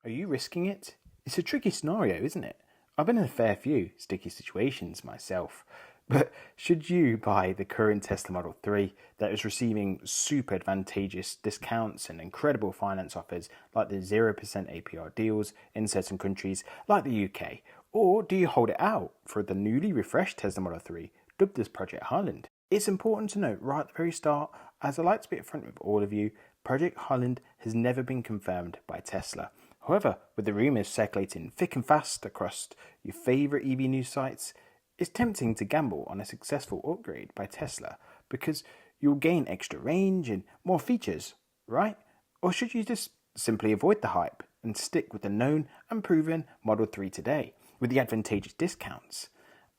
Are you risking it? It's a tricky scenario, isn't it? I've been in a fair few sticky situations myself. But should you buy the current Tesla Model 3 that is receiving super advantageous discounts and incredible finance offers like the 0% APR deals in certain countries like the UK? Or do you hold it out for the newly refreshed Tesla Model 3 dubbed as Project Highland? It's important to note right at the very start, as I like to be upfront with all of you, Project Highland has never been confirmed by Tesla. However, with the rumours circulating thick and fast across your favourite EV news sites, it's tempting to gamble on a successful upgrade by Tesla because you'll gain extra range and more features, right? Or should you just simply avoid the hype and stick with the known and proven Model 3 today with the advantageous discounts?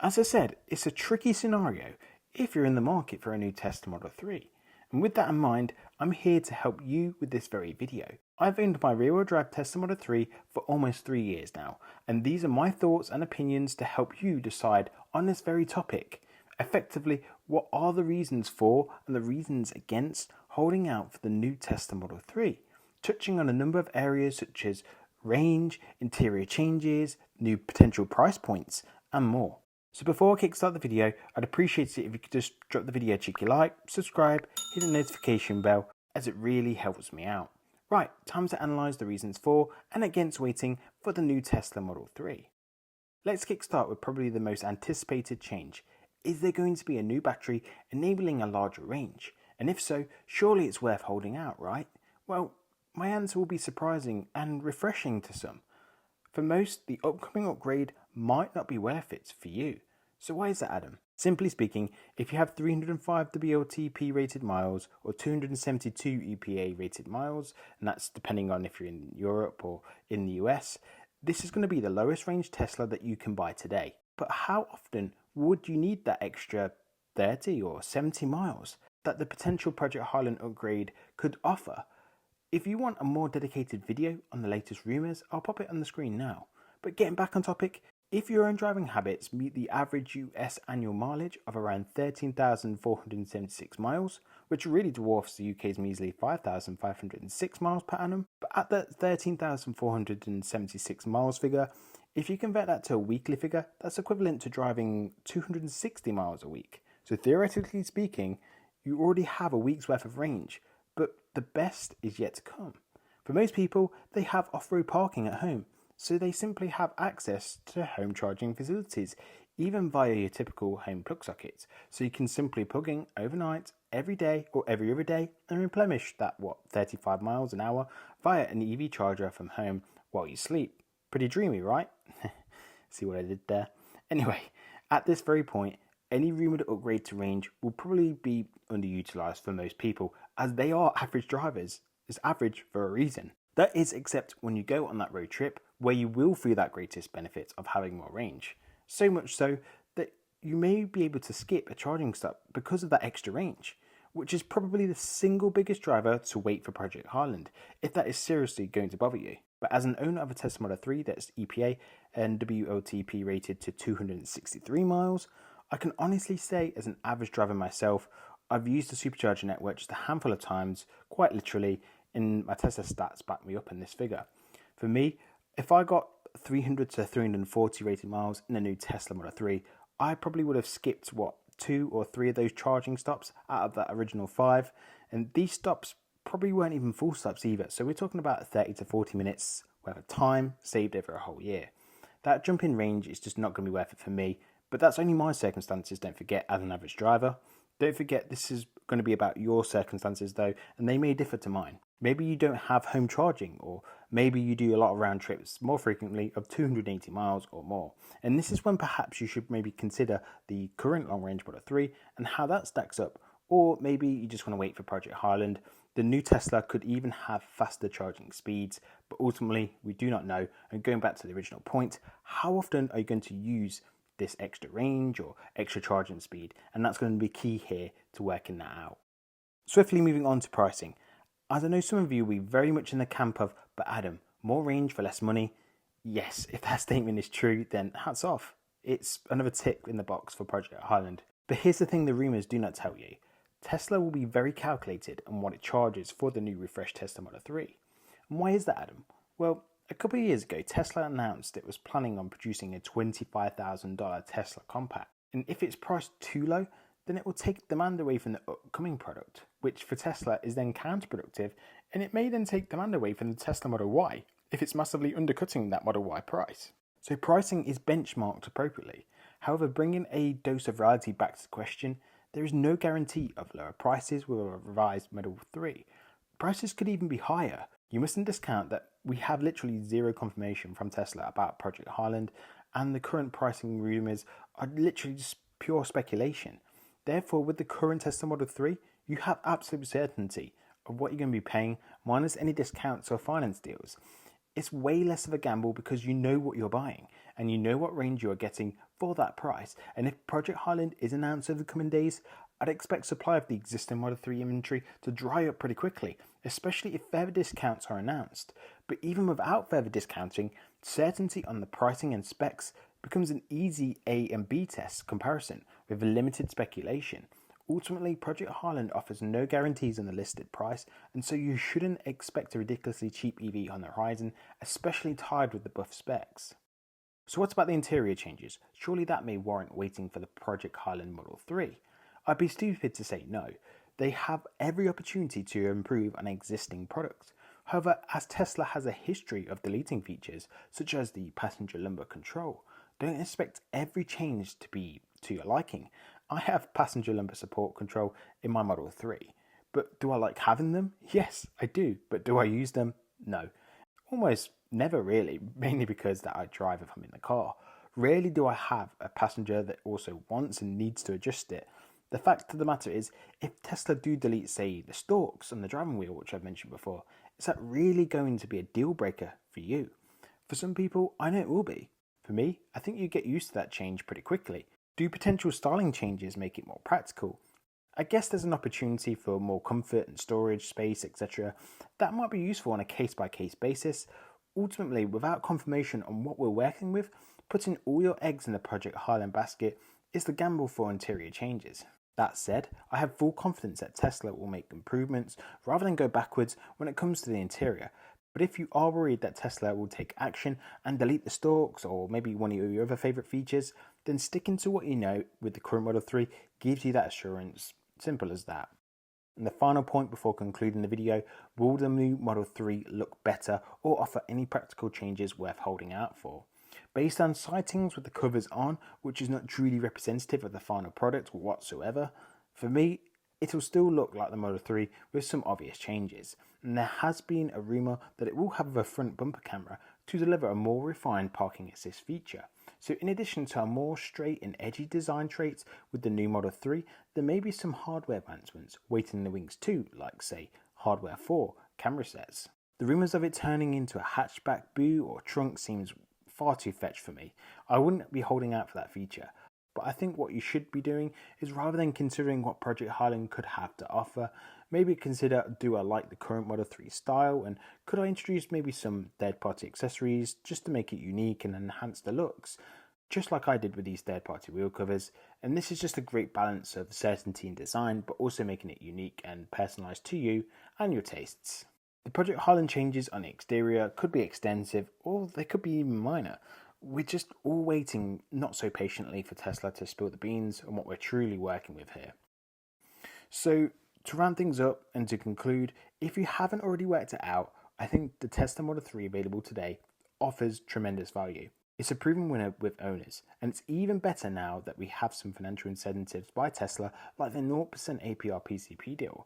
As I said, it's a tricky scenario if you're in the market for a new Tesla Model 3. And with that in mind, I'm here to help you with this very video. I've owned my rear-wheel drive Tesla Model 3 for almost 3 years now, and these are my thoughts and opinions to help you decide on this very topic. Effectively, what are the reasons for and the reasons against holding out for the new Tesla Model 3? Touching on a number of areas such as range, interior changes, new potential price points, and more. So before I kickstart the video, I'd appreciate it if you could just drop the video a cheeky like, subscribe, hit the notification bell, as it really helps me out. Right, time to analyse the reasons for and against waiting for the new Tesla Model 3. Let's kickstart with probably the most anticipated change. Is there going to be a new battery enabling a larger range? And if so, surely it's worth holding out, right? Well, my answer will be surprising and refreshing to some. For most, the upcoming upgrade might not be worth it for you. So why is that, Adam? Simply speaking, if you have 305 WLTP rated miles or 272 EPA rated miles, and that's depending on if you're in Europe or in the US, this is going to be the lowest range Tesla that you can buy today. But how often would you need that extra 30 or 70 miles that the potential Project Highland upgrade could offer? If you want a more dedicated video on the latest rumours, I'll pop it on the screen now. But getting back on topic, if your own driving habits meet the average US annual mileage of around 13,476 miles, which really dwarfs the UK's measly 5,506 miles per annum, but at that 13,476 miles figure, if you convert that to a weekly figure, that's equivalent to driving 260 miles a week. So theoretically speaking, you already have a week's worth of range. But the best is yet to come. For most people, they have off-road parking at home, so they simply have access to home charging facilities, even via your typical home plug sockets. So you can simply plug in overnight, every day or every other day, and replenish that, 35 miles an hour via an EV charger from home while you sleep. Pretty dreamy, right? See what I did there? Anyway, at this very point, any rumoured upgrade to range will probably be underutilised for most people, as they are average drivers. It's average for a reason. That is, except when you go on that road trip where you will feel that greatest benefit of having more range. So much so that you may be able to skip a charging stop because of that extra range, which is probably the single biggest driver to wait for Project Highland, if that is seriously going to bother you. But as an owner of a Tesla Model 3 that's EPA and WLTP rated to 263 miles, I can honestly say, as an average driver myself, I've used the supercharger network just a handful of times, quite literally, and my Tesla stats back me up in this figure. For me, if I got 300 to 340 rated miles in a new Tesla Model 3, I probably would have skipped, 2 or 3 of those charging stops out of that original 5, and these stops probably weren't even full stops either, so we're talking about 30 to 40 minutes worth of time saved over a whole year. That jump in range is just not going to be worth it for me. But that's only my circumstances, don't forget, as an average driver. Don't forget this is going to be about your circumstances though, and they may differ to mine. Maybe you don't have home charging, or maybe you do a lot of round trips more frequently of 280 miles or more. And this is when perhaps you should maybe consider the current long range Model 3 and how that stacks up. Or maybe you just want to wait for Project Highland. The new Tesla could even have faster charging speeds, but ultimately we do not know. And going back to the original point, how often are you going to use this extra range or extra charging speed? And that's going to be key here to working that out. Swiftly moving on to pricing. As I know some of you will be very much in the camp of, but Adam, more range for less money. Yes, if that statement is true, then hats off. It's another tick in the box for Project Highland. But here's the thing the rumours do not tell you. Tesla will be very calculated on what it charges for the new refreshed Tesla Model 3. And why is that, Adam? Well, A couple of years ago, Tesla announced it was planning on producing a $25,000 Tesla Compact, and if it's priced too low, then it will take demand away from the upcoming product, which for Tesla is then counterproductive, and it may then take demand away from the Tesla Model Y if it's massively undercutting that Model Y price. So pricing is benchmarked appropriately. However, bringing a dose of reality back to the question, there is no guarantee of lower prices with a revised Model 3. Prices could even be higher. You mustn't discount that we have literally zero confirmation from Tesla about Project Highland, and the current pricing rumours are literally just pure speculation. Therefore, with the current Tesla Model 3, you have absolute certainty of what you're going to be paying, minus any discounts or finance deals. It's way less of a gamble because you know what you're buying and you know what range you're getting for that price. And if Project Highland is announced over the coming days, I'd expect supply of the existing Model 3 inventory to dry up pretty quickly, especially if further discounts are announced. But even without further discounting, certainty on the pricing and specs becomes an easy A and B test comparison with limited speculation. Ultimately, Project Highland offers no guarantees on the listed price, and so you shouldn't expect a ridiculously cheap EV on the horizon, especially tied with the buff specs. So what about the interior changes? Surely that may warrant waiting for the Project Highland Model 3. I'd be stupid to say no. They have every opportunity to improve on existing products. However, as Tesla has a history of deleting features, such as the passenger lumbar control, don't expect every change to be to your liking. I have passenger lumbar support control in my Model 3, but do I like having them? Yes, I do, but do I use them? No. Almost never really, mainly because that I drive if I'm in the car. Rarely do I have a passenger that also wants and needs to adjust it. The fact of the matter is, if Tesla do delete, say, the stalks on the driving wheel, which I've mentioned before, is that really going to be a deal breaker for you? For some people, I know it will be. For me, I think you get used to that change pretty quickly. Do potential styling changes make it more practical? I guess there's an opportunity for more comfort and storage space, etc. That might be useful on a case-by-case basis. Ultimately, without confirmation on what we're working with, putting all your eggs in the Project Highland basket is the gamble for interior changes. That said, I have full confidence that Tesla will make improvements rather than go backwards when it comes to the interior. But if you are worried that Tesla will take action and delete the stalks or maybe one of your other favourite features, then sticking to what you know with the current Model 3 gives you that assurance. Simple as that. And the final point before concluding the video, will the new Model 3 look better or offer any practical changes worth holding out for? Based on sightings with the covers on, which is not truly representative of the final product whatsoever, for me, it'll still look like the Model 3 with some obvious changes. And there has been a rumour that it will have a front bumper camera to deliver a more refined parking assist feature. So in addition to a more straight and edgy design traits with the new Model 3, there may be some hardware advancements waiting in the wings too, like say Hardware 4 camera sets. The rumours of it turning into a hatchback boot or trunk seems far too fetched for me. I wouldn't be holding out for that feature. But I think what you should be doing is, rather than considering what Project Highland could have to offer, maybe consider, do I like the current Model 3 style, and could I introduce maybe some third-party accessories just to make it unique and enhance the looks, just like I did with these third-party wheel covers. And this is just a great balance of certainty in design, but also making it unique and personalised to you and your tastes. The Project Highland changes on the exterior could be extensive, or they could be even minor. We're just all waiting not so patiently for Tesla to spill the beans on what we're truly working with here. So to round things up and to conclude, if you haven't already worked it out, I think the Tesla Model 3 available today offers tremendous value. It's a proven winner with owners, and it's even better now that we have some financial incentives by Tesla like the 0% APR PCP deal.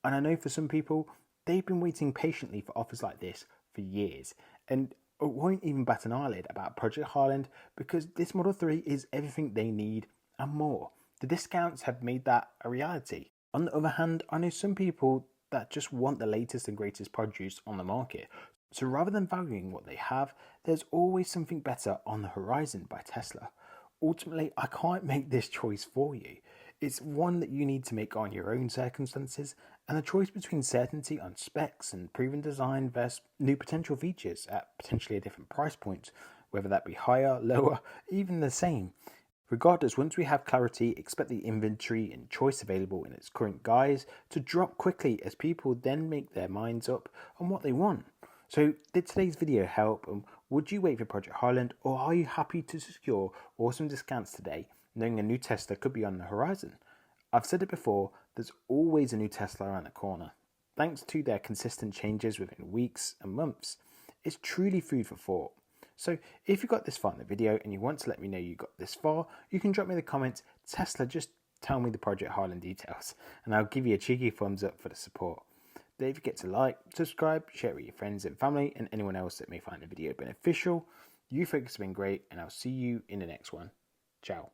And I know for some people, they've been waiting patiently for offers like this for years, and it won't even bat an eyelid about Project Highland because this Model 3 is everything they need and more. The discounts have made that a reality. On the other hand, I know some people that just want the latest and greatest produce on the market. So rather than valuing what they have, there's always something better on the horizon by Tesla. Ultimately, I can't make this choice for you. It's one that you need to make on your own circumstances, and the choice between certainty on specs and proven design versus new potential features at potentially a different price point, whether that be higher, lower, even the same. Regardless, once we have clarity, expect the inventory and choice available in its current guise to drop quickly as people then make their minds up on what they want. So did today's video help? Would you wait for Project Highland, or are you happy to secure awesome discounts today, knowing a new Tesla could be on the horizon? I've said it before, there's always a new Tesla around the corner. Thanks to their consistent changes within weeks and months, it's truly food for thought. So if you got this far in the video and you want to let me know you got this far, you can drop me in the comments, Tesla, just tell me the Project Highland details, and I'll give you a cheeky thumbs up for the support. Don't forget to like, subscribe, share it with your friends and family and anyone else that may find the video beneficial. You folks have been great, and I'll see you in the next one. Ciao.